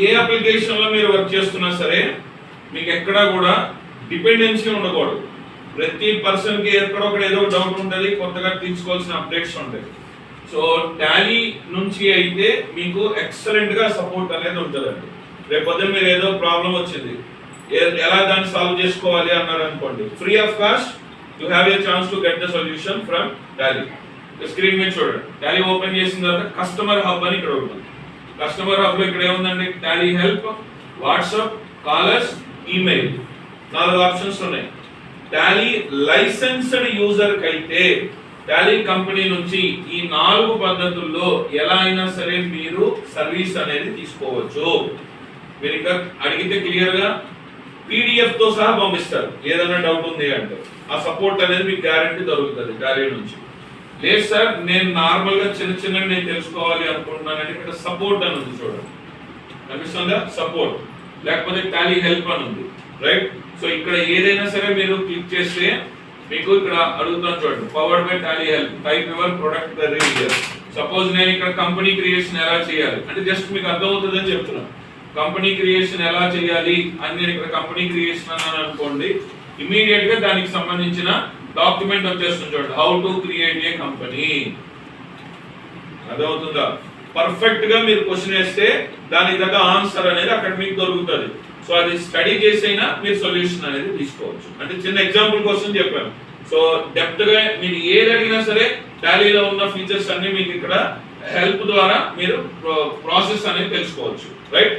ఏ application లో మీరు work చేస్తున్నా సరే మీకు ఎక్కడా కూడా డిపెండెన్సీ ఉండకూడదు. ప్రతి పర్సన్ కి ఎక్కడొక్కడ ఏదో డౌట్ ఉంటుంది, కొత్తగా తీసుకోవాల్సిన అప్డేట్స్ ఉంటాయి. సో టాలీ నుంచి అయితే మీకు ఎక్సలెంట్ గా సపోర్ట్ అనేది ఉంటుందండి. రేపు పొద్దున మీరు ఏదో ప్రాబ్లం వచ్చింది, ఎలా దాన్ని సాల్వ్ చేసుకోవాలి అన్నారు అనుకోండి, free of cost you have a chance to get the solution from Tally. Screen మీద చూడండి, టాలీ ఓపెన్ చేసిన తర్వాత కస్టమర్ హబ్ అని ఇక్కడ ఉంటుంది. కస్టమర్ హబ్ లో ఇక్కడ ఏముందండి, Tally help, WhatsApp, callers, email, 4 options ఉన్నాయి. టాలీ లైసెన్స్డ్ యూజర్ కి అయితే టాలీ కంపెనీ నుంచి ఈ 4 పద్ధతుల్లో ఎలా అయినా సరే మీరు సర్వీస్ అనేది తీసుకోవచ్చు. మీరు ఇంకా అడిగితే క్లియర్ గా PDF తో సహా పంపిస్తారు ఏదైనా డౌట్ ఉంది అంటే. ఆ సపోర్ట్ అనేది మీకు గ్యారెంటీ దొరుకుతుంది టాలీ నుంచి. లేదు సార్ నేను నార్మల్ గా చిన్న నేను తెలుసుకోవాలి అనుకుంటున్నానంటే ఇక్కడ సపోర్ట్ అని ఉంది చూడండి, కనిపిస్తుందా సపోర్ట్, లేకపోతే టాలీ హెల్ప్ అని ఉంది, రైట్. సో ఇక్కడ ఏదైనా సరే మీరు క్లిక్ చేస్తే మీకు ఇక్కడ అడుగుతాను చూడండి, powered by Tally help, type your product the రీజియర్. సపోజ్ నేను ఇక్కడ కంపెనీ క్రియేషన్ ఎలా చేయాలి అంటే జస్ట్ మీకు అర్థమవుతుంది అని చెప్తున్నాను. కంపెనీ క్రియేషన్ ఎలా చేయాలి అని నేను ఇక్కడ కంపెనీ క్రియేషన్ అన్నాను అనుకోండి, ఇమీడియట్ గా దానికి సంబంధించిన డాక్యుమెంట్ వచ్చేస్తుంది చూడండి, how to create a company. అర్థమవుతుందా? పర్ఫెక్ట్ గా మీరు క్వశ్చన్ వేస్తే దానికి తగ్గ ఆన్సర్ అనేది అక్కడ మీకు దొరుకుతుంది. సో అది స్టడీ చేసైనా మీరు సొల్యూషన్ అనేది తీసుకోవచ్చు. అంటే చిన్న ఎగ్జాంపుల్ కోసం చెప్పాను. సో డెప్త్ గా మీరు ఏది అడిగినా సరే టాలీలో ఉన్న ఫీచర్స్ అన్ని మీకు ఇక్కడ హెల్ప్ ద్వారా మీరు ప్రాసెస్ అనేది తెలుసుకోవచ్చు, రైట్.